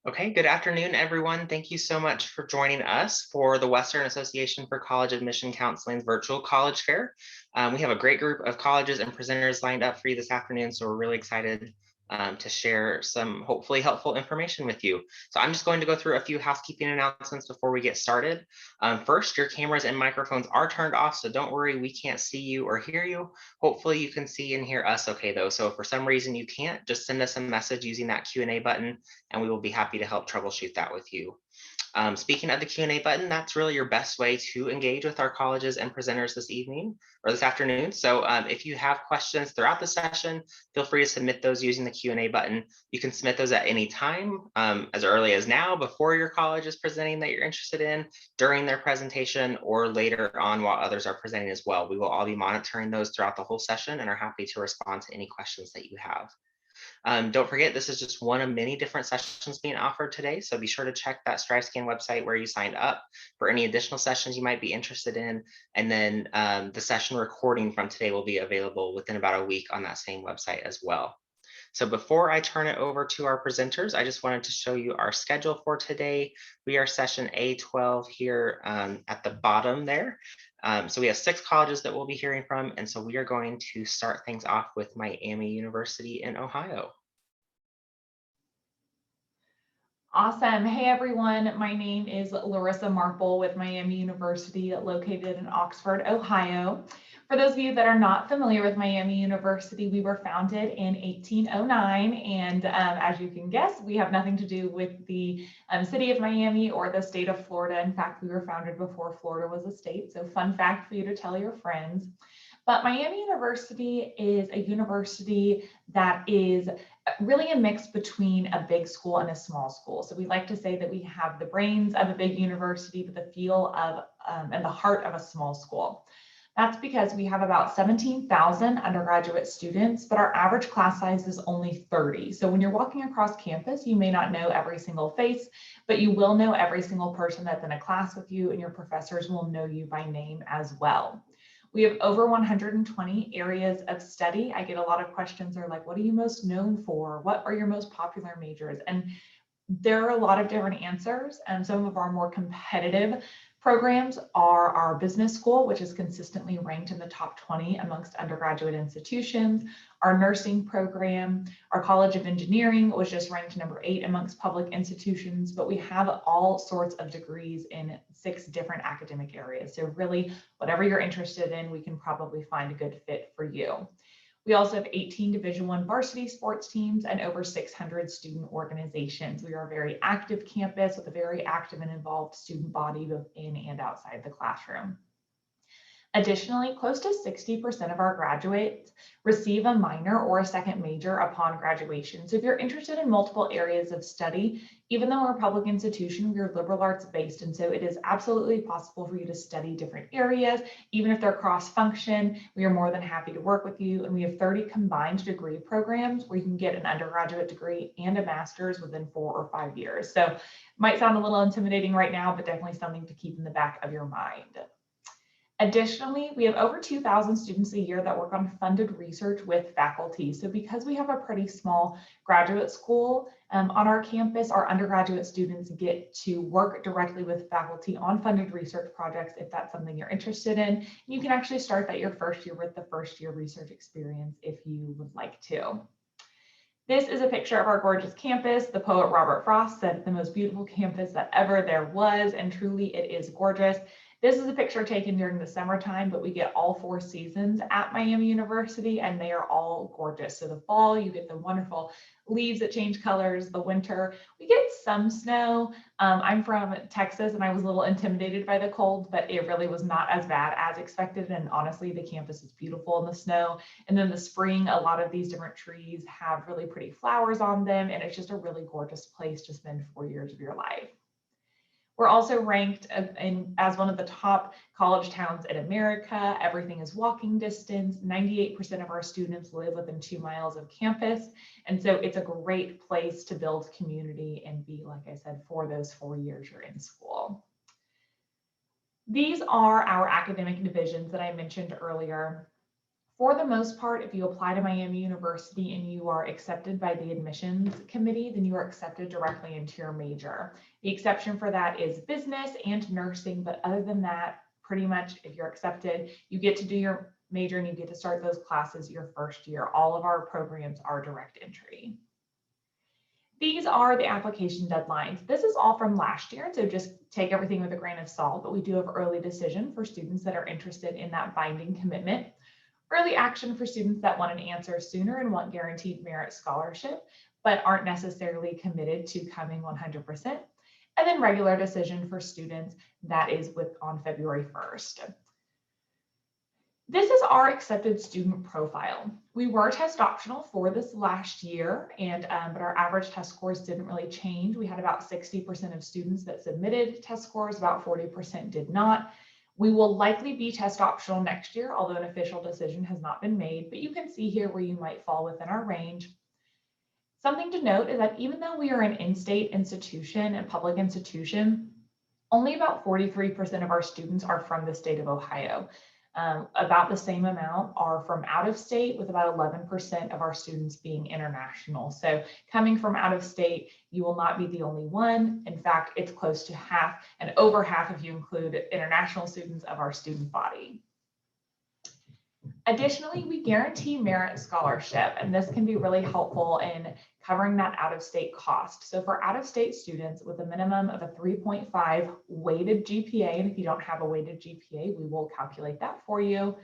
Okay, good afternoon, everyone. Thank you so much for joining us for the Western Association for College Admission Counseling's virtual college fair. We have a great group of colleges and presenters lined up for you this afternoon, so we're really excited to share some hopefully helpful information with you. So I'm just going to go through a few housekeeping announcements before we get started. First, your cameras and microphones are turned off, so don't worry, we can't see you or hear you. Hopefully you can see and hear us okay though. So if for some reason you can't, just send us a message using that Q&A button and we will be happy to help troubleshoot that with you. Speaking of the Q&A button, that's really your best way to engage with our colleges and presenters this evening or this afternoon. So if you have questions throughout the session, feel free to submit those using the Q&A button. You can submit those at any time, as early as now, before your college is presenting that you're interested in, during their presentation, or later on while others are presenting as well. We will all be monitoring those throughout the whole session and are happy to respond to any questions that you have. Don't forget, this is just one of many different sessions being offered today, so be sure to check that StriveScan website where you signed up for any additional sessions you might be interested in, and then the session recording from today will be available within about a week on that same website as well. So before I turn it over to our presenters, I just wanted to show you our schedule for today. We are session A12 here at the bottom there. So we have 6 colleges that we'll be hearing from, and so we are going to start things off with Miami University in Ohio. Awesome. Hey, everyone. My name is Larissa Marple with Miami University, located in Oxford, Ohio. For those of you that are not familiar with Miami University, we were founded in 1809. And as you can guess, we have nothing to do with the city of Miami or the state of Florida. In fact, we were founded before Florida was a state. So fun fact for you to tell your friends. But Miami University is a university that is really a mix between a big school and a small school. So we like to say that we have the brains of a big university, but the feel of and the heart of a small school. That's because we have about 17,000 undergraduate students, but our average class size is only 30. So when you're walking across campus, you may not know every single face, but you will know every single person that's in a class with you, and your professors will know you by name as well. We have over 120 areas of study. I get a lot of questions are like, what are you most known for? What are your most popular majors? And there are a lot of different answers. And some of our more competitive programs are our business school, which is consistently ranked in the top 20 amongst undergraduate institutions. Our nursing program, our College of Engineering was just ranked number 8 amongst public institutions, but we have all sorts of degrees in 6 different academic areas. So really, whatever you're interested in, we can probably find a good fit for you. We also have 18 Division I varsity sports teams and over 600 student organizations. We are a very active campus with a very active and involved student body both in and outside the classroom. Additionally, close to 60% of our graduates receive a minor or a second major upon graduation. So if you're interested in multiple areas of study, even though we're a public institution, we're liberal arts based. And so it is absolutely possible for you to study different areas, even if they're cross-function. We are more than happy to work with you. And we have 30 combined degree programs where you can get an undergraduate degree and a master's within 4 or 5 years. So it might sound a little intimidating right now, but definitely something to keep in the back of your mind. Additionally, we have over 2,000 students a year that work on funded research with faculty. So because we have a pretty small graduate school on our campus, our undergraduate students get to work directly with faculty on funded research projects if that's something you're interested in. And you can actually start that your first year with the first year research experience if you would like to. This is a picture of our gorgeous campus. The poet Robert Frost said the most beautiful campus that ever there was, and truly it is gorgeous. This is a picture taken during the summertime, but we get all 4 seasons at Miami University and they are all gorgeous. So the fall, you get the wonderful leaves that change colors. The winter, we get some snow. I'm from Texas and I was a little intimidated by the cold, but it really was not as bad as expected. And honestly, the campus is beautiful in the snow. And then the spring, a lot of these different trees have really pretty flowers on them. And it's just a really gorgeous place to spend 4 years of your life. We're also ranked as one of the top college towns in America. Everything is walking distance. 98% of our students live within 2 miles of campus. And so it's a great place to build community and be, like I said, for those 4 years you're in school. These are our academic divisions that I mentioned earlier. For the most part, if you apply to Miami University and you are accepted by the admissions committee, then you are accepted directly into your major. The exception for that is business and nursing, but other than that, pretty much if you're accepted, you get to do your major and you get to start those classes your first year. All of our programs are direct entry. These are the application deadlines. This is all from last year, so just take everything with a grain of salt, but we do have early decision for students that are interested in that binding commitment. Early action for students that want an answer sooner and want guaranteed merit scholarship, but aren't necessarily committed to coming 100%. And then regular decision for students that is on February 1st. This is our accepted student profile. We were test optional for this last year, but our average test scores didn't really change. We had about 60% of students that submitted test scores, about 40% did not. We will likely be test optional next year, although an official decision has not been made, but you can see here where you might fall within our range. Something to note is that even though we are an in-state institution and public institution, only about 43% of our students are from the state of Ohio. About the same amount are from out of state, with about 11% of our students being international. So coming from out of state, you will not be the only one. In fact, it's close to half and over half if you include international students of our student body. Additionally, we guarantee merit scholarship, and this can be really helpful in covering that out-of-state cost. So for out-of-state students with a minimum of a 3.5 weighted GPA, and if you don't have a weighted GPA, we will calculate that for you,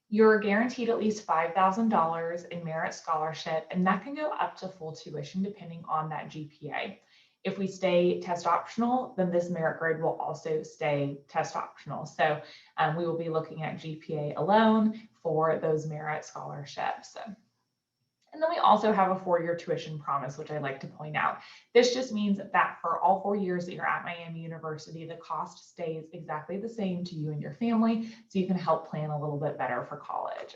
you're guaranteed at least $5,000 in merit scholarship, and that can go up to full tuition depending on that GPA. If we stay test optional, then this merit grade will also stay test optional. So we will be looking at GPA alone for those merit scholarships. And then we also have a 4-year tuition promise, which I'd like to point out. This just means that for all 4 years that you're at Miami University, the cost stays exactly the same to you and your family, so you can help plan a little bit better for college.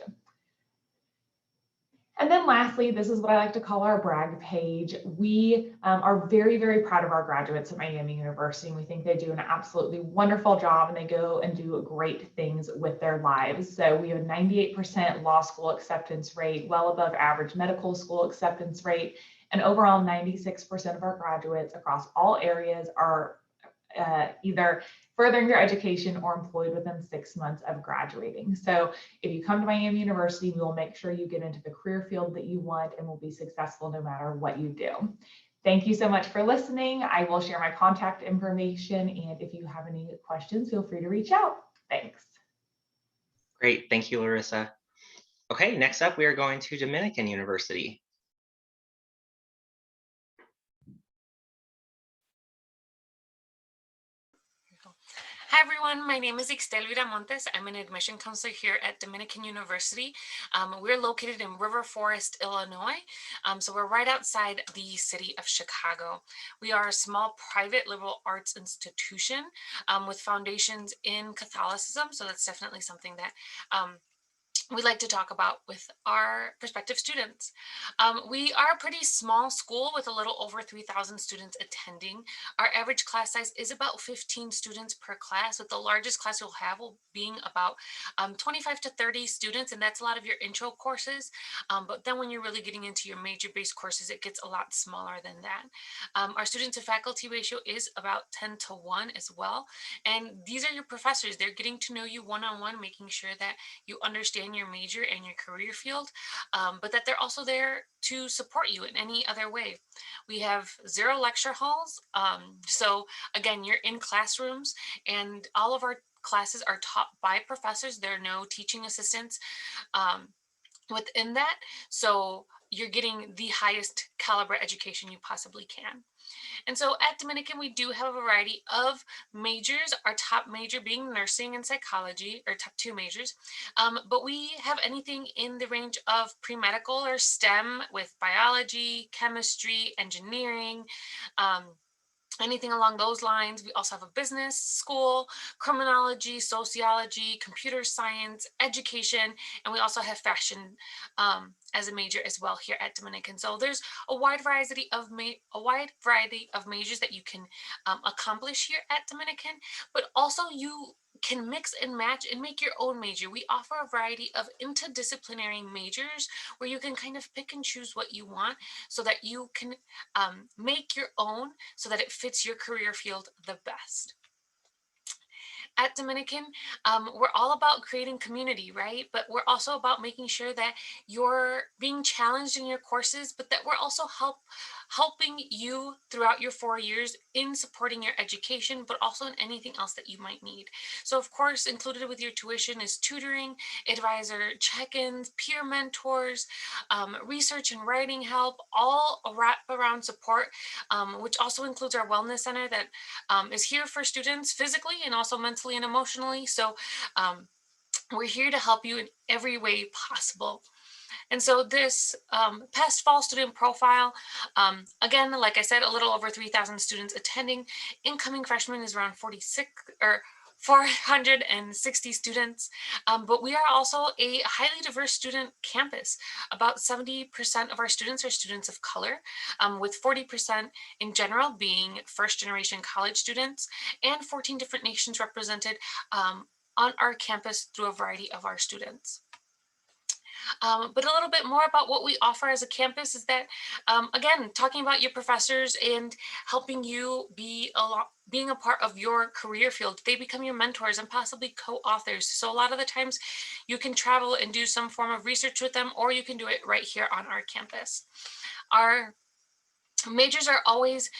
And then lastly, this is what I like to call our brag page. We are very, very proud of our graduates at Miami University, and we think they do an absolutely wonderful job, and they go and do great things with their lives. So we have a 98% law school acceptance rate, well above average medical school acceptance rate, and overall 96% of our graduates across all areas are either furthering their education or employed within 6 months of graduating. So if you come to Miami University, we will make sure you get into the career field that you want and will be successful no matter what you do. Thank you so much for listening. I will share my contact information, and if you have any questions, feel free to reach out. Thanks. Great, thank you, Larissa. Okay, next up, we are going to Dominican University. Hi everyone, my name is Ixtel Viramontes. I'm an admission counselor here at Dominican University. We're located in River Forest, Illinois. So we're right outside the city of Chicago. We are a small private liberal arts institution with foundations in Catholicism. So that's definitely something that we like to talk about with our prospective students. We are a pretty small school with a little over 3,000 students attending. Our average class size is about 15 students per class, with the largest class you'll have will being about 25 to 30 students, and that's a lot of your intro courses. But then when you're really getting into your major-based courses, it gets a lot smaller than that. Our student to faculty ratio is about 10 to 1 as well. And these are your professors. They're getting to know you one-on-one, making sure that you understand your major and your career field, but that they're also there to support you in any other way. We have 0 lecture halls. So again, you're in classrooms, and all of our classes are taught by professors. There are no teaching assistants within that. So you're getting the highest caliber education you possibly can. And so at Dominican, we do have a variety of majors, our top major being nursing and psychology, or top 2 majors. But we have anything in the range of pre-medical or STEM with biology, chemistry, engineering, anything along those lines. We also have a business school, criminology, sociology, computer science, education, and we also have fashion as a major as well here at Dominican. So there's a wide variety of majors that you can accomplish here at Dominican, but also you can mix and match and make your own major. We offer a variety of interdisciplinary majors where you can kind of pick and choose what you want so that you can make your own so that it fits your career field the best. At Dominican, we're all about creating community, right? But we're also about making sure that you're being challenged in your courses, but that we're also helping you throughout your 4 years in supporting your education, but also in anything else that you might need. So of course, included with your tuition is tutoring, advisor check-ins, peer mentors, research and writing help, all wrap around support, which also includes our wellness center that is here for students physically and also mentally and emotionally. So we're here to help you in every way possible. And so this past fall student profile, again, like I said, a little over 3,000 students attending. Incoming freshmen is around 46 or 460 students, but we are also a highly diverse student campus. About 70% of our students are students of color, with 40% in general being first generation college students, and 14 different nations represented on our campus through a variety of our students. But a little bit more about what we offer as a campus is that, again, talking about your professors and helping you being a part of your career field, they become your mentors and possibly co-authors. So a lot of the times you can travel and do some form of research with them, or you can do it right here on our campus. Our majors are always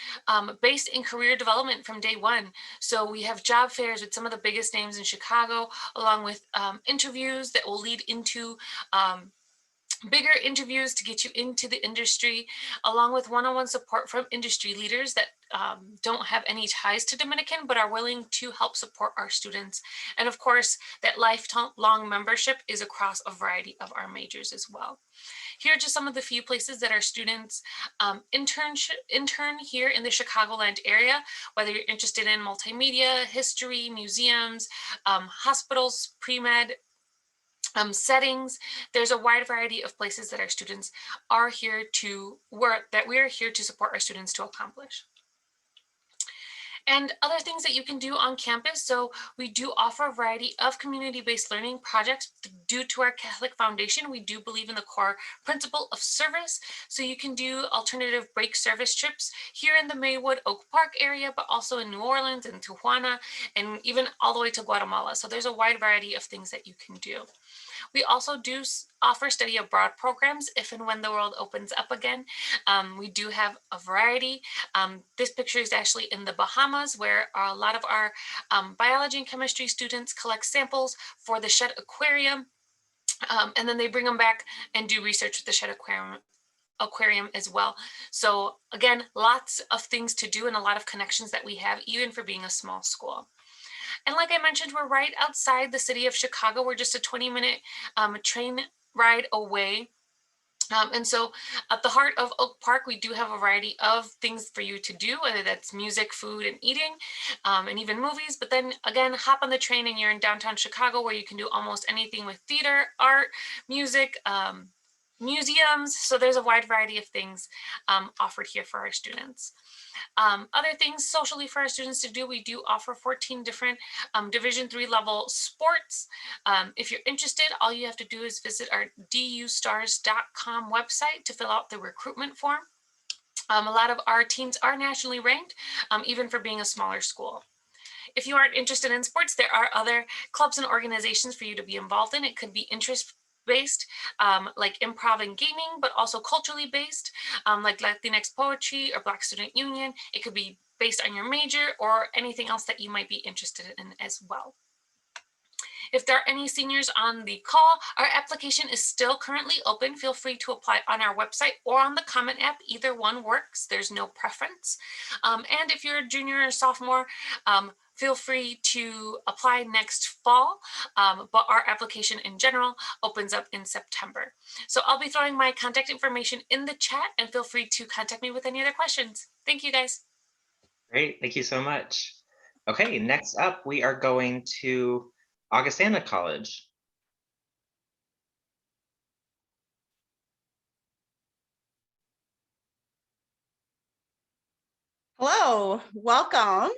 based in career development from day one. So we have job fairs with some of the biggest names in Chicago, along with interviews that will lead into bigger interviews to get you into the industry, along with one-on-one support from industry leaders that don't have any ties to Dominican, but are willing to help support our students. And of course, that lifelong membership is across a variety of our majors as well. Here are just some of the few places that our students intern here in the Chicagoland area, whether you're interested in multimedia, history, museums, hospitals, pre-med, settings. There's a wide variety of places that our students are here to work, that we are here to support our students to accomplish. And other things that you can do on campus. So we do offer a variety of community-based learning projects. Due to our Catholic foundation, we do believe in the core principle of service. So you can do alternative break service trips here in the Maywood Oak Park area, but also in New Orleans and Tijuana, and even all the way to Guatemala. So there's a wide variety of things that you can do. We also do offer study abroad programs if and when the world opens up again. We do have a variety. This picture is actually in the Bahamas, where a lot of our biology and chemistry students collect samples for the Shedd Aquarium, and then they bring them back and do research with the Shedd Aquarium as well. So again, lots of things to do and a lot of connections that we have, even for being a small school. And like I mentioned, we're right outside the city of Chicago. We're just a 20-minute train ride away. And so at the heart of Oak Park, we do have a variety of things for you to do, whether that's music, food, and eating, and even movies. But then again, hop on the train and you're in downtown Chicago, where you can do almost anything with theater, art, music, museums. So there's a wide variety of things offered here for our students. Other things socially for our students to do, we do offer 14 different Division III level sports. If you're interested, all you have to do is visit our dustars.com website to fill out the recruitment form. A lot of our teams are nationally ranked, even for being a smaller school. If you aren't interested in sports, there are other clubs and organizations for you to be involved in. It could be interest-based, like improv and gaming, but also culturally based, like Latinx poetry or Black Student Union. It could be based on your major or anything else that you might be interested in as well. If there are any seniors on the call, our application is still currently open. Feel free to apply on our website or on the Comment app. Either one works. There's no preference. And if you're a junior or sophomore, feel free to apply next fall, but our application in general opens up in September. So I'll be throwing my contact information in the chat, and feel free to contact me with any other questions. Thank you, guys. Great, thank you so much. Okay, next up, we are going to Augustana College. Hello, welcome.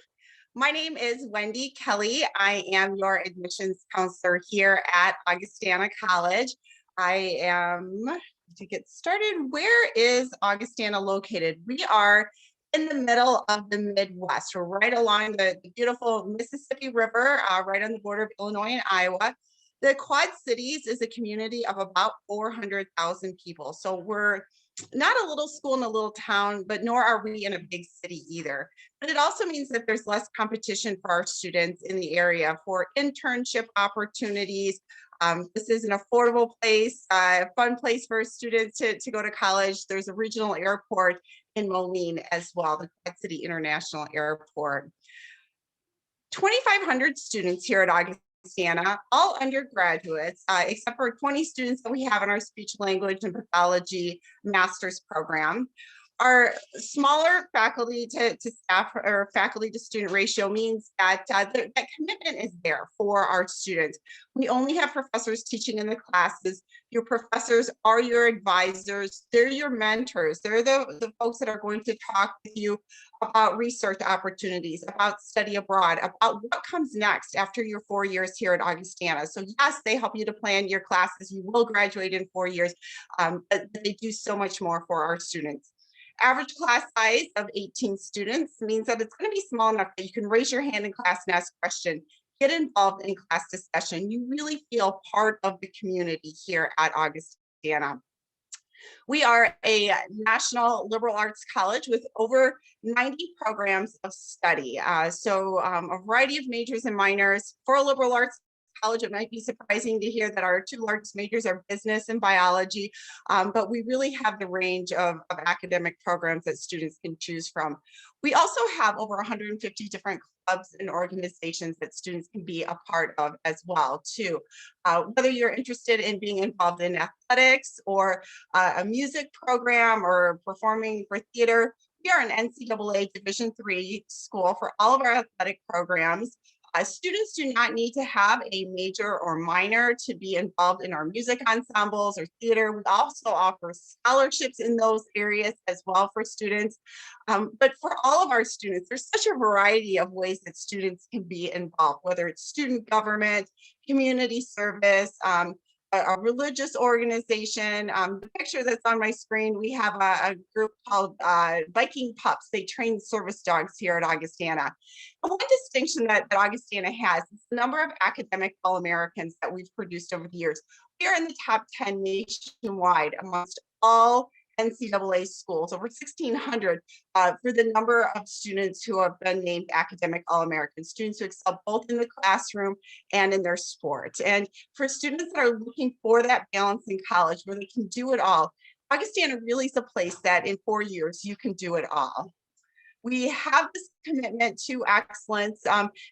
My name is Wendy Kelly. I am your admissions counselor here at Augustana College. I am, to get started, where is Augustana located? We are in the middle of the Midwest. We're right along the beautiful Mississippi River, right on the border of Illinois and Iowa. The Quad Cities is a community of about 400,000 people. So we're not a little school in a little town, but nor are we in a big city either. But it also means that there's less competition for our students in the area for internship opportunities. This is an affordable place, a fun place for students to go to college. There's a regional airport in Moline as well, the Quad City International Airport. 2,500 students here at Augustana, all undergraduates, except for 20 students that we have in our speech language and pathology master's program. Our smaller faculty to staff or faculty to student ratio means that that commitment is there for our students. We only have professors teaching in the classes. Your professors are your advisors. They're your mentors. They're the folks that are going to talk with you about research opportunities, about study abroad, about what comes next after your 4 years here at Augustana. So yes, they help you to plan your classes. You will graduate in 4 years, but they do so much more for our students. Average class size of 18 students means that it's going to be small enough that you can raise your hand in class and ask a question, get involved in class discussion. You really feel part of the community here at Augustana. We are a national liberal arts college with over 90 programs of study. So a variety of majors and minors. For a liberal arts college, it might be surprising to hear that our two largest majors are business and biology, but we really have the range of academic programs that students can choose from. We also have over 150 different clubs and organizations that students can be a part of as well too. Whether you're interested in being involved in athletics or a music program or performing for theater, we are an NCAA Division III school for all of our athletic programs. Students do not need to have a major or minor to be involved in our music ensembles or theater. We also offer scholarships in those areas as well for students. But for all of our students, there's such a variety of ways that students can be involved, whether it's student government, community service, a religious organization. The picture that's on my screen, we have a group called Viking Pups. They train service dogs here at Augustana. And one distinction that Augustana has is the number of academic All-Americans that we've produced over the years. We are in the top 10 nationwide amongst all NCAA schools, over 1,600 for the number of students who have been named academic All-American, students who excel both in the classroom and in their sport. And for students that are looking for that balance in college where they can do it all, Augustana really is a place that in 4 years you can do it all. We have this commitment to excellence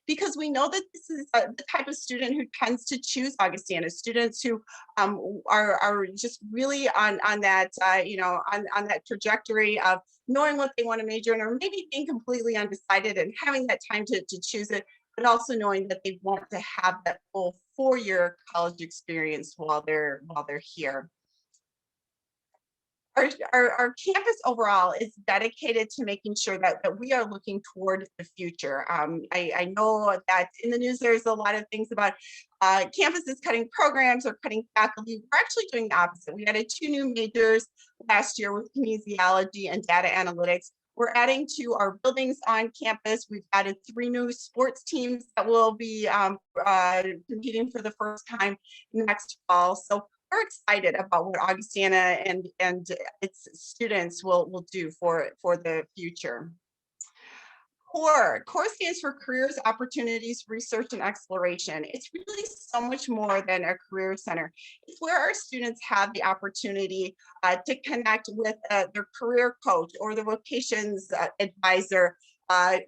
because we know that this is the type of student who tends to choose Augustana, students who are just really on that, on that trajectory of knowing what they want to major in, or maybe being completely undecided and having that time to choose it, but also knowing that they want to have that full 4-year college experience while they're here. Our campus overall is dedicated to making sure that we are looking toward the future. I know that in the news there's a lot of things about campuses cutting programs or cutting faculty. We're actually doing the opposite. We added 2 new majors last year with kinesiology and data analytics. We're adding to our buildings on campus. We've added 3 new sports teams that will be competing for the first time next fall. So we're excited about what Augustana and its students will do for the future. CORE stands for Careers, Opportunities, Research, and Exploration. It's really so much more than a career center. It's where our students have the opportunity to connect with their career coach or the vocations advisor,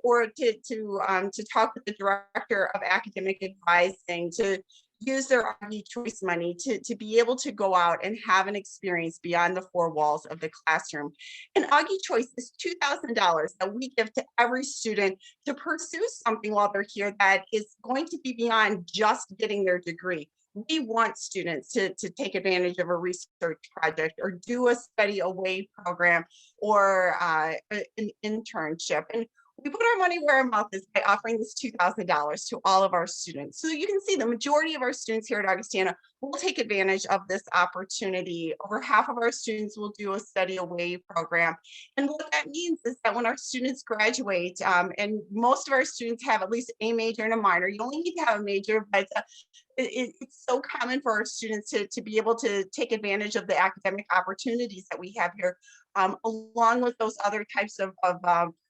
or to talk with the director of academic advising, to use their Augie Choice money to be able to go out and have an experience beyond the 4 walls of the classroom. And Augie Choice is $2,000 that we give to every student to pursue something while they're here that is going to be beyond just getting their degree. We want students to take advantage of a research project or do a study away program or an internship. And We put our money where our mouth is by offering this $2,000 to all of our students. So you can see the majority of our students here at Augustana will take advantage of this opportunity. Over half of our students will do a study away program. And what that means is that when our students graduate, and most of our students have at least a major and a minor, you only need to have a major, but it's so common for our students to be able to take advantage of the academic opportunities that we have here, along with those other types of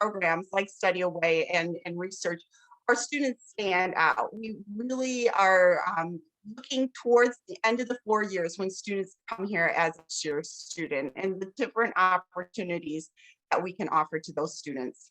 programs like study away and research. Our students stand out. We really are looking towards the end of the 4 years when students come here as a year student and the different opportunities that we can offer to those students.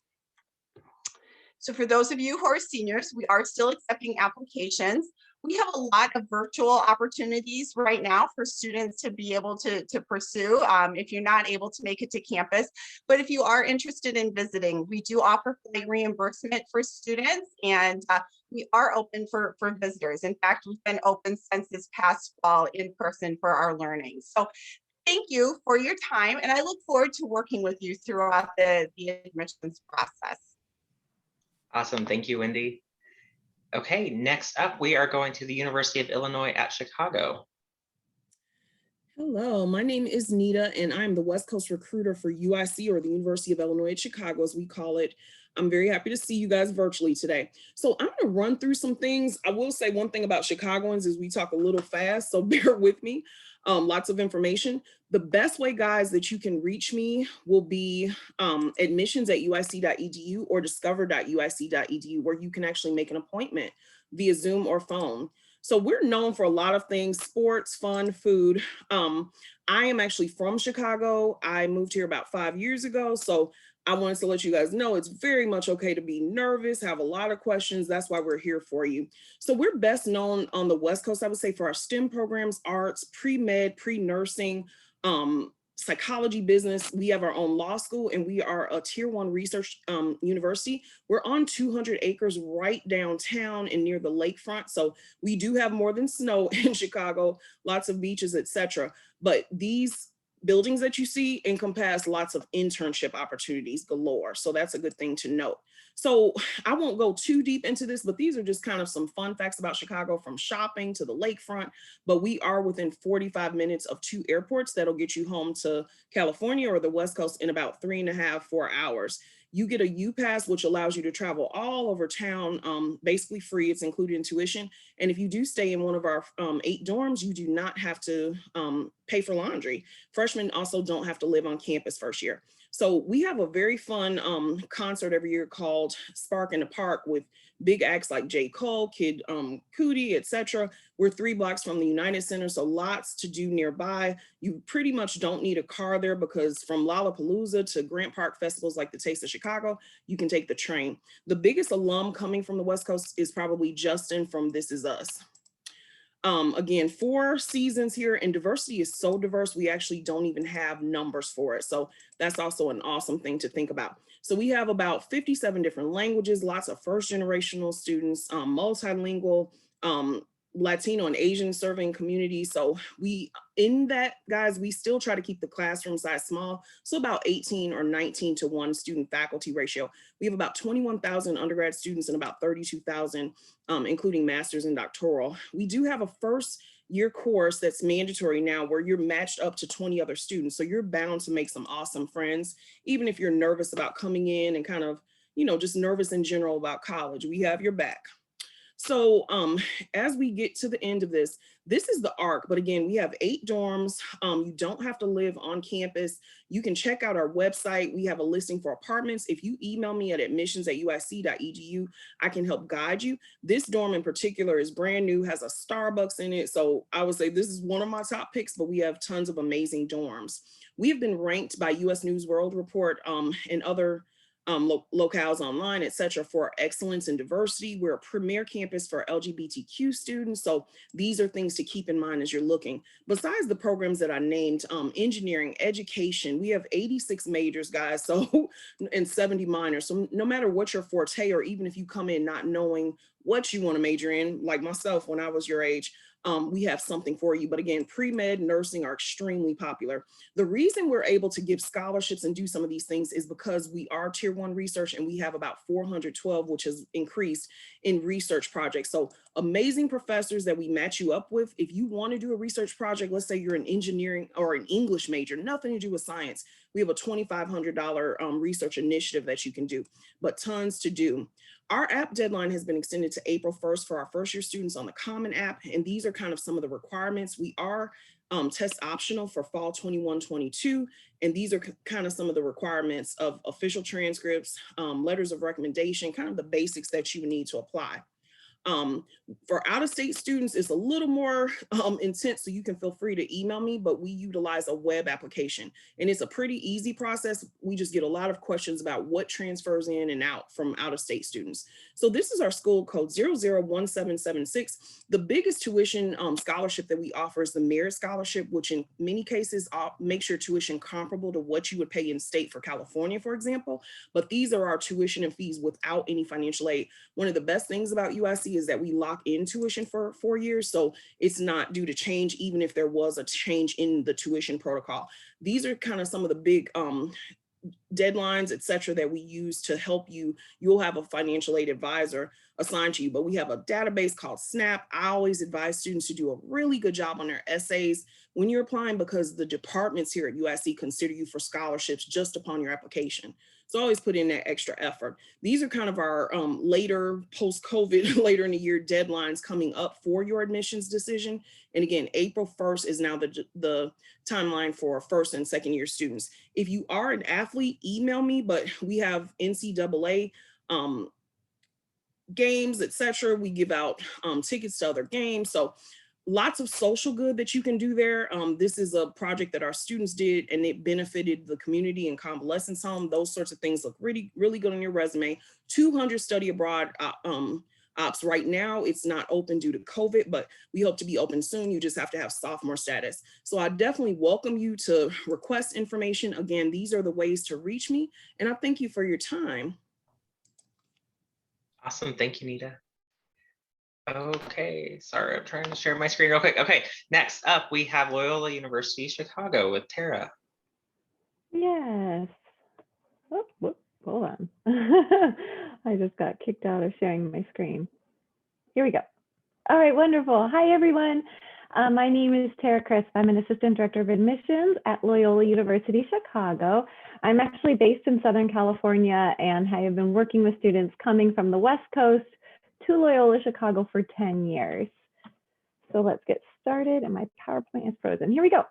So for those of you who are seniors, we are still accepting applications. We have a lot of virtual opportunities right now for students to be able to pursue if you're not able to make it to campus. But if you are interested in visiting, we do offer flight reimbursement for students, and we are open for visitors. In fact, we've been open since this past fall in person for our learning. So thank you for your time, and I look forward to working with you throughout the admissions process. Awesome. Thank you, Wendy. Okay, next up, we are going to the University of Illinois at Chicago. Hello, my name is Nita, and I'm the West Coast recruiter for UIC, or the University of Illinois at Chicago, as we call it. I'm very happy to see you guys virtually today. So I'm going to run through some things. I will say one thing about Chicagoans is we talk a little fast, so bear with me. Lots of information. The best way, guys, that you can reach me will be admissions@uic.edu or discover.uic.edu, where you can actually make an appointment via Zoom or phone. So we're known for a lot of things: sports, fun, food. I am actually from Chicago. I moved here about 5 years ago. So I wanted to let you guys know it's very much okay to be nervous, have a lot of questions. That's why we're here for you. So we're best known on the West Coast, I would say, for our STEM programs, arts, pre-med, pre-nursing, psychology, business. We have our own law school, and we are a tier 1 research university. We're on 200 acres right downtown and near the lakefront. So we do have more than snow in Chicago, lots of beaches, etc. But these buildings that you see encompass lots of internship opportunities galore. So that's a good thing to note. So I won't go too deep into this, but these are just kind of some fun facts about Chicago, from shopping to the lakefront. But we are within 45 minutes of 2 airports that'll get you home to California or the West Coast in about 3.5 to 4 hours. You get a U-Pass, which allows you to travel all over town, basically free. It's included in tuition. And if you do stay in one of our 8 dorms, you do not have to pay for laundry. Freshmen also don't have to live on campus first year. So we have a very fun concert every year called Spark in the Park with big acts like J. Cole, Kid Cudi, etc. We're 3 blocks from the United Center, so lots to do nearby. You pretty much don't need a car there, because from Lollapalooza to Grant Park festivals like the Taste of Chicago, you can take the train. The biggest alum coming from the West Coast is probably Justin from This Is Us. Again, 4 seasons here, and diversity is so diverse, we actually don't even have numbers for it. So that's also an awesome thing to think about. So we have about 57 different languages, lots of first generational students, multilingual, Latino and Asian serving communities. So in that, guys, we still try to keep the classroom size small. So about 18 or 19 to 1 student faculty ratio. We have about 21,000 undergrad students and about 32,000, including master's and doctoral. We do have a first year course that's mandatory now, where you're matched up to 20 other students. So you're bound to make some awesome friends, even if you're nervous about coming in and kind of, just nervous in general about college. We have your back. So as we get to the end of this is the ARC, but again, we have 8 dorms. You don't have to live on campus. You can check out our website. We have a listing for apartments. If you email me at admissions@uic.edu, I can help guide you. This dorm in particular is brand new, has a Starbucks in it. So I would say this is one of my top picks, but we have tons of amazing dorms. We have been ranked by US News World Report and other locales online, etc., for excellence in diversity. We're a premier campus for LGBTQ students. So these are things to keep in mind as you're looking. Besides the programs that I named, engineering, education, we have 86 majors, guys, so and 70 minors. So no matter what your forte, or even if you come in not knowing what you want to major in, like myself when I was your age, we have something for you. But again, pre-med, nursing are extremely popular. The reason we're able to give scholarships and do some of these things is because we are tier 1 research, and we have about 412, which has increased in research projects. So amazing professors that we match you up with. If you want to do a research project, let's say you're an engineering or an English major, nothing to do with science, we have a $2,500 research initiative that you can do, but tons to do. Our app deadline has been extended to April 1st for our first year students on the Common App. And these are kind of some of the requirements. We are test optional for fall 21-22. And these are kind of some of the requirements of official transcripts, letters of recommendation, kind of the basics that you need to apply. For out-of-state students, it's a little more intense, so you can feel free to email me, but we utilize a web application, and it's a pretty easy process. We just get a lot of questions about what transfers in and out from out-of-state students. So this is our school code 001776. The biggest tuition scholarship that we offer is the Merit Scholarship, which in many cases makes your tuition comparable to what you would pay in state for California, for example. But these are our tuition and fees without any financial aid. One of the best things about USC is that we lock in tuition for 4 years. So it's not due to change, even if there was a change in the tuition protocol. These are kind of some of the big deadlines, et cetera, that we use to help you. You'll have a financial aid advisor assigned to you, but we have a database called SNAP. I always advise students to do a really good job on their essays when you're applying, because the departments here at USC consider you for scholarships just upon your application. So always put in that extra effort. These are kind of our later post-COVID, later in the year deadlines coming up for your admissions decision. And again, April 1st is now the timeline for first and second year students. If you are an athlete, email me, but we have NCAA games, etc. We give out tickets to other games. So lots of social good that you can do there. This is a project that our students did, and it benefited the community and convalescence home. Those sorts of things look really, really good on your resume. 200 study abroad ops. Right now, it's not open due to COVID, but we hope to be open soon. You just have to have sophomore status. So I definitely welcome you to request information. Again, these are the ways to reach me, and I thank you for your time. Awesome. Thank you, Nita. Okay, sorry, I'm trying to share my screen real quick. Okay, next up, we have Loyola University, Chicago with Tara. Yes. Oh, whoop, hold on. I just got kicked out of sharing my screen. Here we go. All right, wonderful. Hi, everyone. My name is Tara Crisp. I'm an Assistant Director of Admissions at Loyola University, Chicago. I'm actually based in Southern California, and I have been working with students coming from the West Coast to Loyola Chicago for 10 years. So let's get started, and my PowerPoint is frozen. Here we go.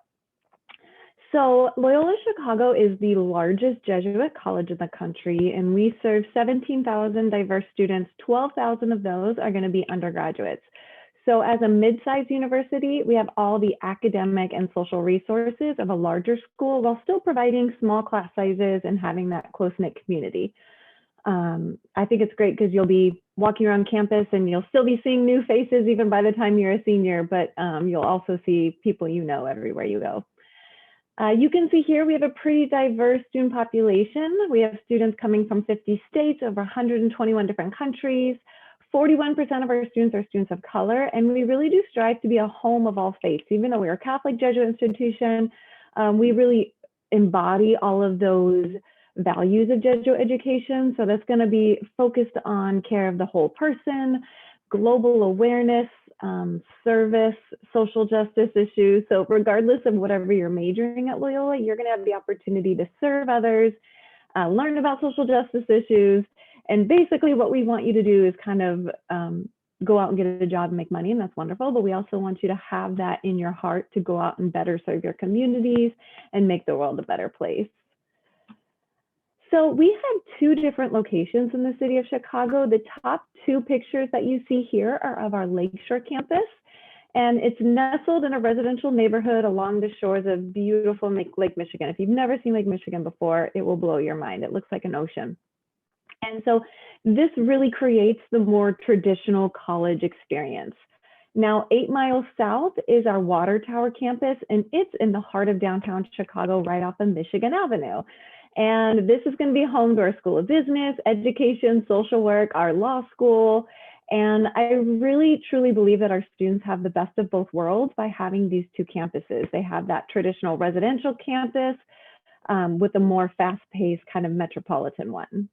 So Loyola Chicago is the largest Jesuit college in the country, and we serve 17,000 diverse students. 12,000 of those are going to be undergraduates. So as a mid-sized university, we have all the academic and social resources of a larger school while still providing small class sizes and having that close-knit community. I think it's great because you'll be walking around campus and you'll still be seeing new faces even by the time you're a senior, but you'll also see people you know everywhere you go. You can see here we have a pretty diverse student population. We have students coming from 50 states, over 121 different countries. 41% of our students are students of color, and we really do strive to be a home of all faiths. Even though we're a Catholic Jesuit institution, we really embody all of those values of Jesuit education. So that's going to be focused on care of the whole person, global awareness, service, social justice issues. So regardless of whatever you're majoring at Loyola, you're going to have the opportunity to serve others, learn about social justice issues. And basically what we want you to do is kind of go out and get a job and make money, and that's wonderful. But we also want you to have that in your heart to go out and better serve your communities and make the world a better place. So we have two different locations in the city of Chicago. The top two pictures that you see here are of our Lakeshore campus, and it's nestled in a residential neighborhood along the shores of beautiful Lake Michigan. If you've never seen Lake Michigan before, it will blow your mind. It looks like an ocean. And so this really creates the more traditional college experience. Now, 8 miles south is our Water Tower campus, and it's in the heart of downtown Chicago, right off of Michigan Avenue. And this is going to be home to our School of Business, Education, Social Work, our law school, And I really, truly believe that our students have the best of both worlds by having these two campuses. They have that traditional residential campus with a more fast-paced kind of metropolitan one.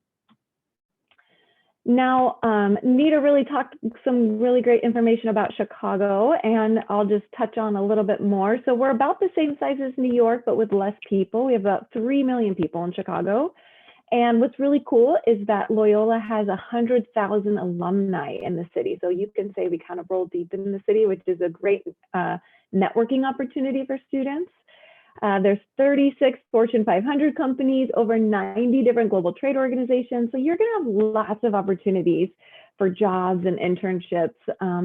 Now, Nita really talked some really great information about Chicago, and I'll just touch on a little bit more. So we're about the same size as New York, but with less people. We have about 3 million people in Chicago. And what's really cool is that Loyola has 100,000 alumni in the city. So you can say we kind of roll deep in the city, which is a great networking opportunity for students. There's 36 Fortune 500 companies, over 90 different global trade organizations. So you're going to have lots of opportunities for jobs and internships.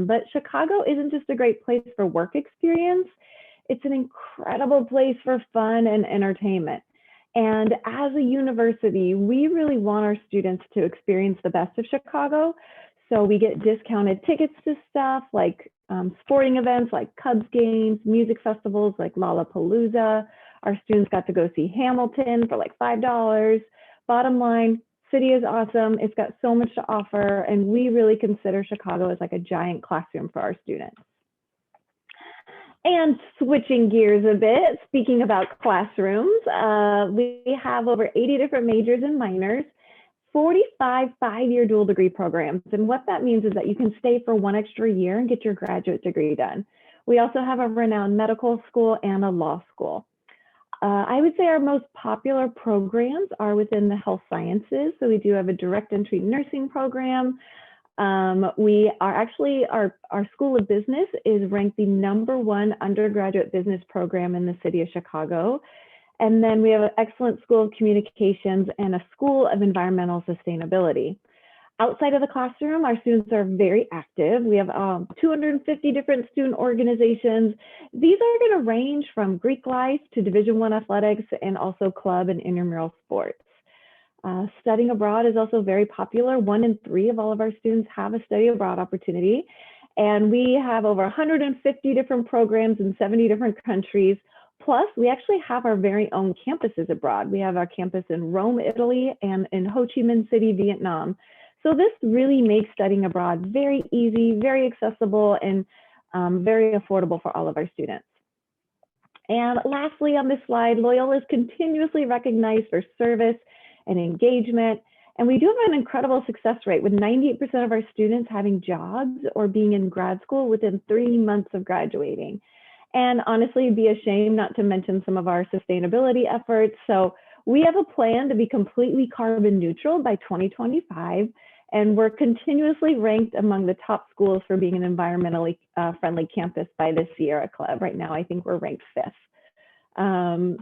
But Chicago isn't just a great place for work experience. It's an incredible place for fun and entertainment. And as a university, we really want our students to experience the best of Chicago. So we get discounted tickets to stuff like sporting events like Cubs games, music festivals like Lollapalooza. Our students got to go see Hamilton for like $5. Bottom line, city is awesome. It's got so much to offer, and we really consider Chicago as like a giant classroom for our students. And switching gears a bit, speaking about classrooms, we have over 80 different majors and minors, 45 5-year dual degree programs. And what that means is that you can stay for 1 extra year and get your graduate degree done. We also have a renowned medical school and a law school. I would say our most popular programs are within the health sciences. So we do have a direct entry nursing program. We are actually, our School of Business is ranked the #1 undergraduate business program in the city of Chicago. And then we have an excellent School of Communications and a School of Environmental Sustainability. Outside of the classroom, our students are very active. We have 250 different student organizations. These are going to range from Greek life to Division I athletics and also club and intramural sports. Studying abroad is also very popular. 1 in 3 of all of our students have a study abroad opportunity. And we have over 150 different programs in 70 different countries. Plus, we actually have our very own campuses abroad. We have our campus in Rome, Italy, and in Ho Chi Minh City, Vietnam. So this really makes studying abroad very easy, very accessible, and very affordable for all of our students. And lastly, on this slide, Loyola is continuously recognized for service and engagement. And we do have an incredible success rate with 98% of our students having jobs or being in grad school within 3 months of graduating. And honestly, it'd be a shame not to mention some of our sustainability efforts. So we have a plan to be completely carbon neutral by 2025. And we're continuously ranked among the top schools for being an environmentally friendly campus by the Sierra Club. Right now, I think we're ranked 5th.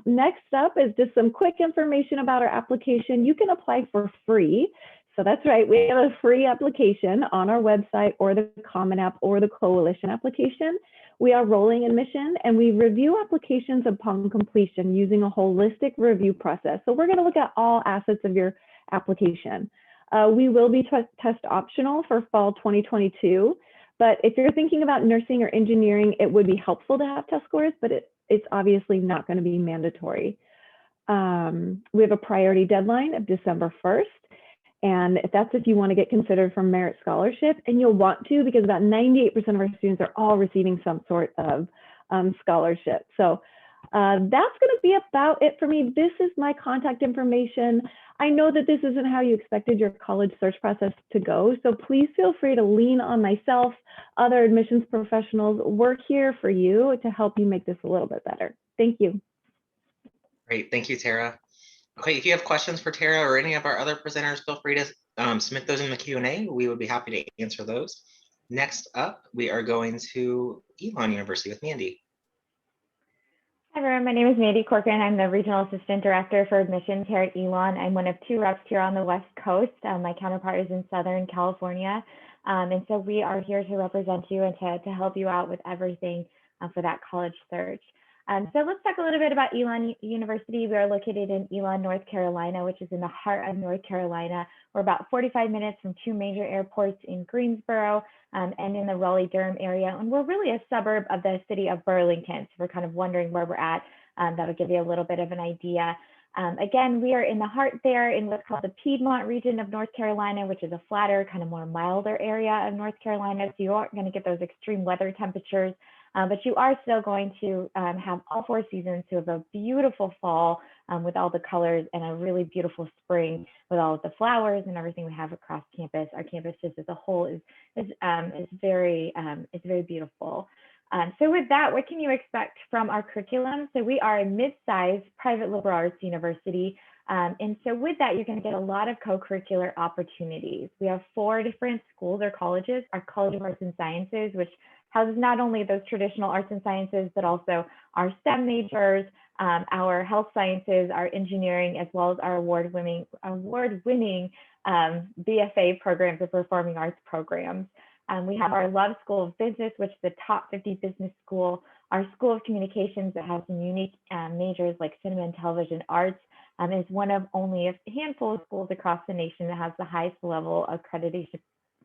Next up is just some quick information about our application. You can apply for free. So that's right, we have a free application on our website or the Common App or the Coalition application. We are rolling admission and we review applications upon completion using a holistic review process. So we're going to look at all assets of your application. We will be test optional for fall 2022, but if you're thinking about nursing or engineering, it would be helpful to have test scores, but it's obviously not going to be mandatory. We have a priority deadline of December 1st. And if you want to get considered for merit scholarship, and you'll want to because about 98% of our students are all receiving some sort of scholarship. So that's going to be about it for me. This is my contact information. I know that this isn't how you expected your college search process to go, so please feel free to lean on myself, other admissions professionals. We're here for you to help you make this a little bit better. Thank you. Great, thank you, Tara. Okay, if you have questions for Tara or any of our other presenters, feel free to submit those in the Q&A. We would be happy to answer those. Next up, we are going to Elon University with Mandy. Hi everyone, my name is Mandy Corcoran. I'm the Regional Assistant Director for Admissions here at Elon. I'm one of 2 reps here on the West Coast. My counterpart is in Southern California. And so we are here to represent you and to help you out with everything for that college search. So let's talk a little bit about Elon University. We are located in Elon, North Carolina, which is in the heart of North Carolina. We're about 45 minutes from 2 major airports in Greensboro and in the Raleigh-Durham area. And we're really a suburb of the city of Burlington. So we're kind of wondering where we're at. That'll give you a little bit of an idea. Again, we are in the heart there in what's called the Piedmont region of North Carolina, which is a flatter, kind of more milder area of North Carolina. So you aren't going to get those extreme weather temperatures, but you are still going to have all 4 seasons. So you have a beautiful fall with all the colors and a really beautiful spring with all of the flowers and everything we have across campus. Our campus just as a whole is very beautiful. So with that, what can you expect from our curriculum? So we are a mid-sized private liberal arts university. And so with that, you're going to get a lot of co-curricular opportunities. We have 4 different schools or colleges: our College of Arts and Sciences, which houses not only those traditional arts and sciences, but also our STEM majors, our health sciences, our engineering, as well as our award-winning BFA programs or performing arts programs. We have our Love School of Business, which is the top 50 business school, our School of Communications that has some unique majors like cinema and television arts, is one of only a handful of schools across the nation that has the highest level of accreditation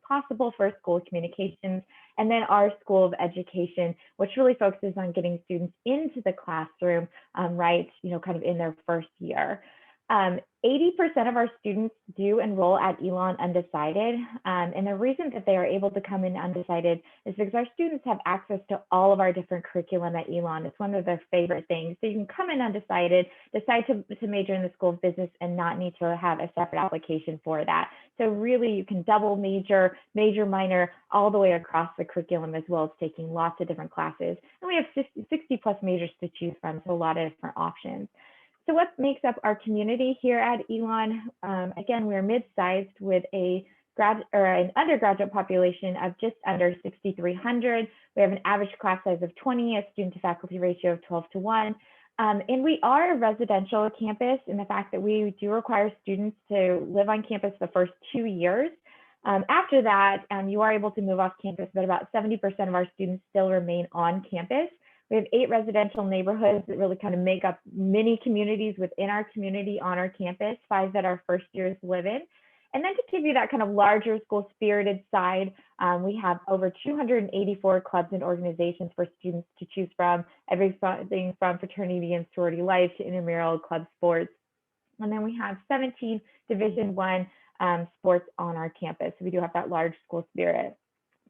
possible for a School of Communications. And then our School of Education, which really focuses on getting students into the classroom, right, kind of in their first year. 80% of our students do enroll at Elon undecided. And the reason that they are able to come in undecided is because our students have access to all of our different curriculum at Elon. It's one of their favorite things. So you can come in undecided, decide to major in the School of Business and not need to have a separate application for that. So really you can double major, minor, all the way across the curriculum, as well as taking lots of different classes. And we have 60 plus majors to choose from, so a lot of different options. So what makes up our community here at Elon? Again, we're mid-sized with an undergraduate population of just under 6,300. We have an average class size of 20, a student to faculty ratio of 12:1. And we are a residential campus in the fact that we do require students to live on campus the first 2 years. After that, you are able to move off campus, but about 70% of our students still remain on campus. We have 8 residential neighborhoods that really kind of make up mini communities within our community on our campus, 5 that our first years live in. And then to give you that kind of larger school spirited side, we have over 284 clubs and organizations for students to choose from, everything from fraternity and sorority life to intramural club sports. And then we have 17 Division I sports on our campus. So we do have that large school spirit.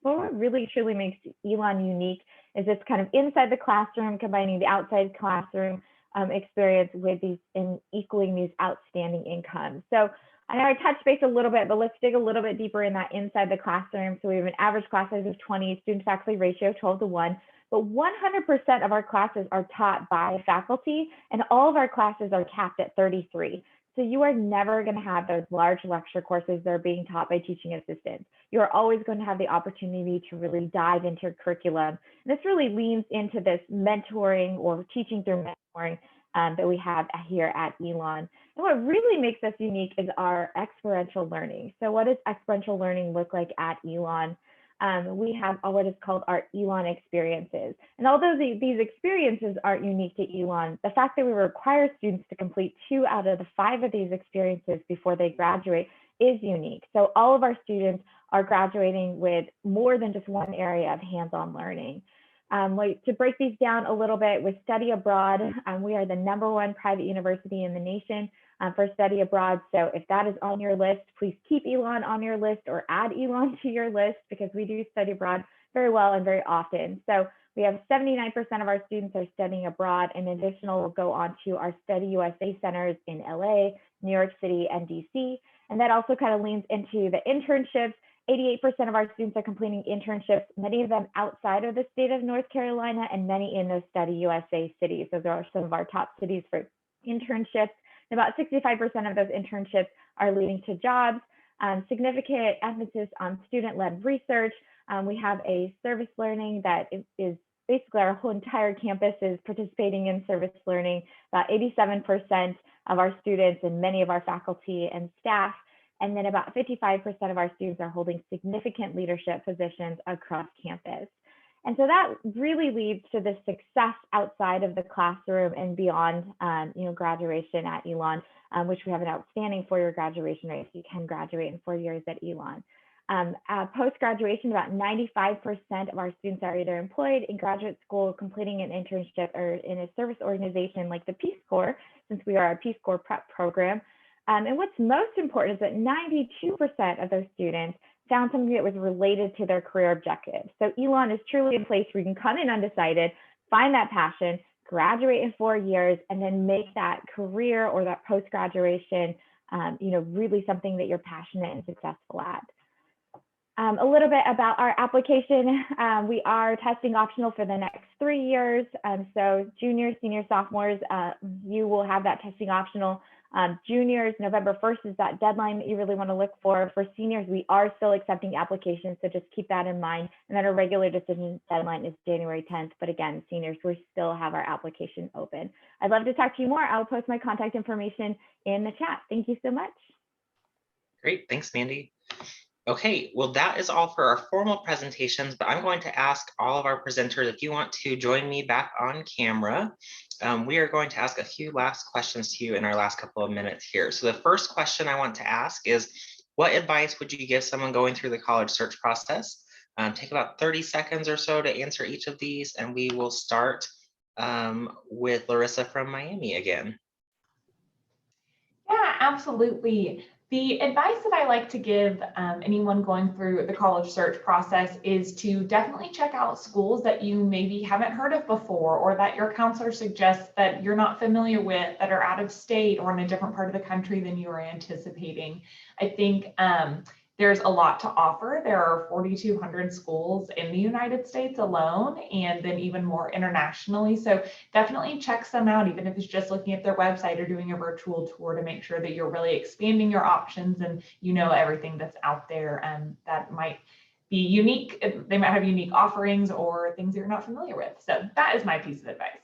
But what really truly makes Elon unique is it's kind of inside the classroom, combining the outside classroom experience with these and equaling these outstanding incomes. So I know I touched base a little bit, but let's dig a little bit deeper in that inside the classroom. So we have an average class size of 20, student faculty ratio 12:1, but 100% of our classes are taught by faculty, and all of our classes are capped at 33. So you are never going to have those large lecture courses that are being taught by teaching assistants. You're always going to have the opportunity to really dive into your curriculum. And this really leans into this mentoring or teaching through mentoring that we have here at Elon. And what really makes us unique is our experiential learning. So what does experiential learning look like at Elon? We have what is called our Elon experiences. And although these experiences aren't unique to Elon, the fact that we require students to complete 2 out of the 5 of these experiences before they graduate is unique. So all of our students are graduating with more than just one area of hands-on learning. To break these down a little bit, with study abroad, we are the #1 private university in the nation for study abroad. So if that is on your list, please keep Elon on your list or add Elon to your list, because we do study abroad very well and very often. So we have 79% of our students are studying abroad, and additional will go on to our Study USA centers in LA, New York City, and DC. And that also kind of leans into the internships. 88% of our students are completing internships, many of them outside of the state of North Carolina and many in those Study USA cities. So there are some of our top cities for internships. And about 65% of those internships are leading to jobs. Significant emphasis on student-led research. We have a service learning that is basically our whole entire campus is participating in service learning. About 87% of our students and many of our faculty and staff. And then about 55% of our students are holding significant leadership positions across campus. And so that really leads to the success outside of the classroom and beyond, graduation at Elon, which we have an outstanding 4-year graduation rate. So you can graduate in 4 years at Elon. Post-graduation, about 95% of our students are either employed in graduate school, completing an internship, or in a service organization like the Peace Corps. since we are a Peace Corps prep program. And what's most important is that 92% of those students found something that was related to their career objectives. So Elon is truly a place where you can come in undecided, find that passion, graduate in 4 years, and then make that career or that post-graduation, really something that you're passionate and successful at. A little bit about our application. We are testing optional for the next 3 years. So juniors, seniors, sophomores, you will have that testing optional. Juniors, November 1st is that deadline that you really want to look for. For seniors, we are still accepting applications, so just keep that in mind. And then our regular decision deadline is January 10th. But again, seniors, we still have our application open. I'd love to talk to you more. I'll post my contact information in the chat. Thank you so much. Great, thanks, Mandy. Okay, well, that is all for our formal presentations, but I'm going to ask all of our presenters if you want to join me back on camera. We are going to ask a few last questions to you in our last couple of minutes here. So the first question I want to ask is, what advice would you give someone going through the college search process? Take about 30 seconds or so to answer each of these, and we will start with Larissa from Miami again. Yeah, absolutely. The advice that I like to give anyone going through the college search process is to definitely check out schools that you maybe haven't heard of before, or that your counselor suggests that you're not familiar with, that are out of state or in a different part of the country than you were anticipating. I think there's a lot to offer. There are 4,200 schools in the United States alone, and then even more internationally. So definitely check some out, even if it's just looking at their website or doing a virtual tour, to make sure that you're really expanding your options and you know everything that's out there that might be unique. They might have unique offerings or things that you're not familiar with. So that is my piece of advice.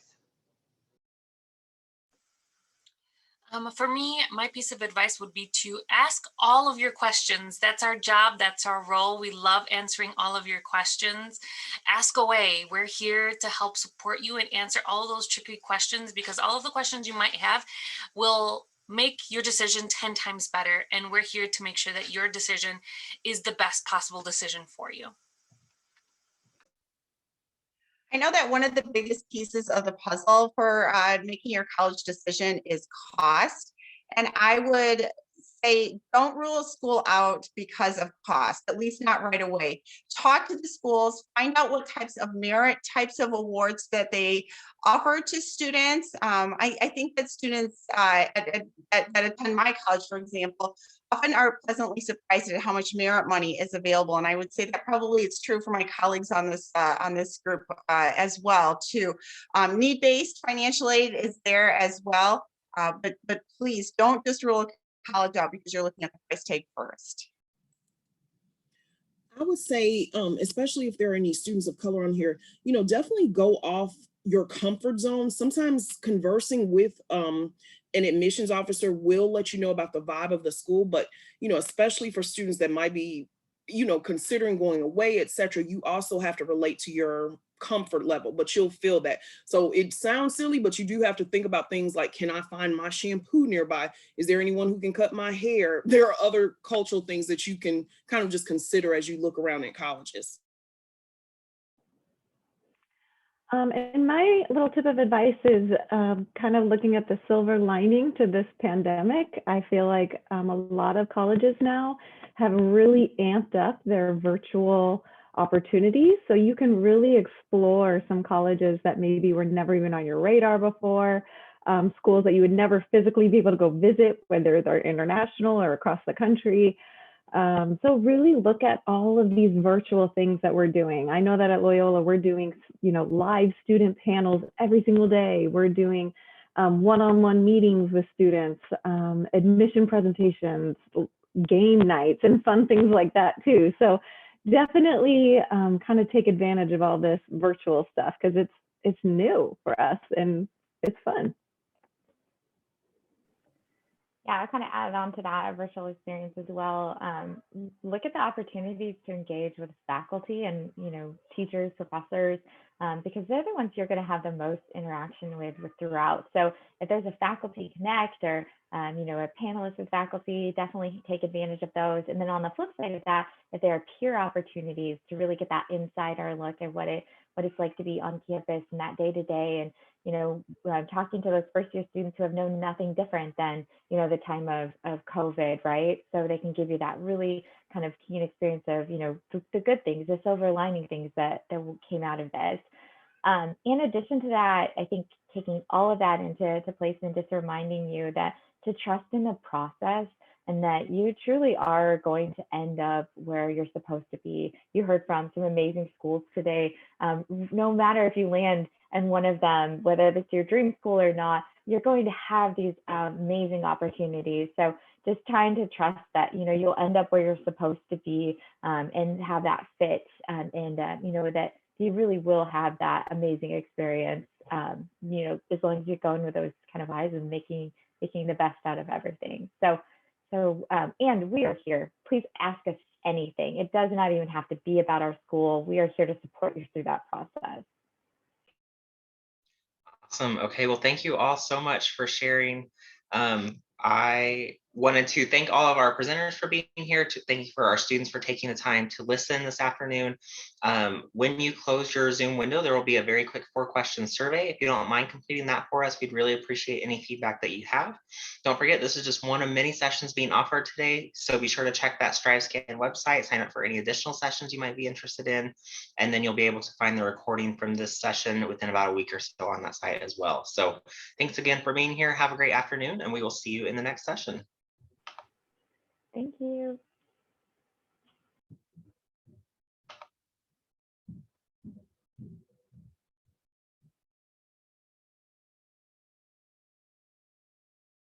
For me, my piece of advice would be to ask all of your questions. That's our job. That's our role. We love answering all of your questions. Ask away. We're here to help support you and answer all of those tricky questions, because all of the questions you might have will make your decision 10 times better. And we're here to make sure that your decision is the best possible decision for you. I know that one of the biggest pieces of the puzzle for making your college decision is cost. And I would say, don't rule a school out because of cost, at least not right away. Talk to the schools, find out what types of merit, types of awards that they offer to students. I think that students that attend my college, for example, often are pleasantly surprised at how much merit money is available. And I would say that probably it's true for my colleagues on this group as well too. Need-based financial aid is there as well, but please don't just rule college out because you're looking at the price tag first. I would say, especially if there are any students of color on here, definitely go off your comfort zone. Sometimes conversing with an admissions officer will let you know about the vibe of the school, but, especially for students that might be, considering going away, et cetera, you also have to relate to your comfort level, but you'll feel that. So it sounds silly, but you do have to think about things like, can I find my shampoo nearby? Is there anyone who can cut my hair? There are other cultural things that you can kind of just consider as you look around at colleges. And my little tip of advice is kind of looking at the silver lining to this pandemic. I feel like a lot of colleges now have really amped up their virtual opportunities. So you can really explore some colleges that maybe were never even on your radar before, schools that you would never physically be able to go visit, whether they're international or across the country. So really look at all of these virtual things that we're doing. I know that at Loyola, we're doing, live student panels every single day. We're doing one-on-one meetings with students, admission presentations, game nights, and fun things like that too. So definitely kind of take advantage of all this virtual stuff, because it's new for us and it's fun. Yeah, I kind of added on to that, a virtual experience as well. Look at the opportunities to engage with faculty and, teachers, professors, because they're the ones you're going to have the most interaction with throughout. So if there's a faculty connect or, a panelist with faculty, definitely take advantage of those. And then on the flip side of that, if there are peer opportunities to really get that insider look at what it's like to be on campus and that day to day, and talking to those first year students who have known nothing different than, the time of COVID, right? So they can give you that really kind of keen experience of, the good things, the silver lining things that came out of this. In addition to that, I think taking all of that into place and just reminding you that to trust in the process and that you truly are going to end up where you're supposed to be. You heard from some amazing schools today. No matter if you land in one of them, whether it's your dream school or not, you're going to have these amazing opportunities. So just trying to trust that, you'll end up where you're supposed to be and have that fit and that you really will have that amazing experience, as long as you're going with those kind of eyes and making the best out of everything. So, and we are here. Please ask us anything. It does not even have to be about our school. We are here to support you through that process. Awesome. Okay, well, thank you all so much for sharing. I wanted to thank all of our presenters for being here, to thank you for our students for taking the time to listen this afternoon. When you close your Zoom window, there will be a very quick 4-question survey. If you don't mind completing that for us, we'd really appreciate any feedback that you have. Don't forget, this is just one of many sessions being offered today, so be sure to check that StriveScan website, sign up for any additional sessions you might be interested in, and then you'll be able to find the recording from this session within about a week or so on that site as well. So thanks again for being here. Have a great afternoon, and we will see you in the next session. Thank you.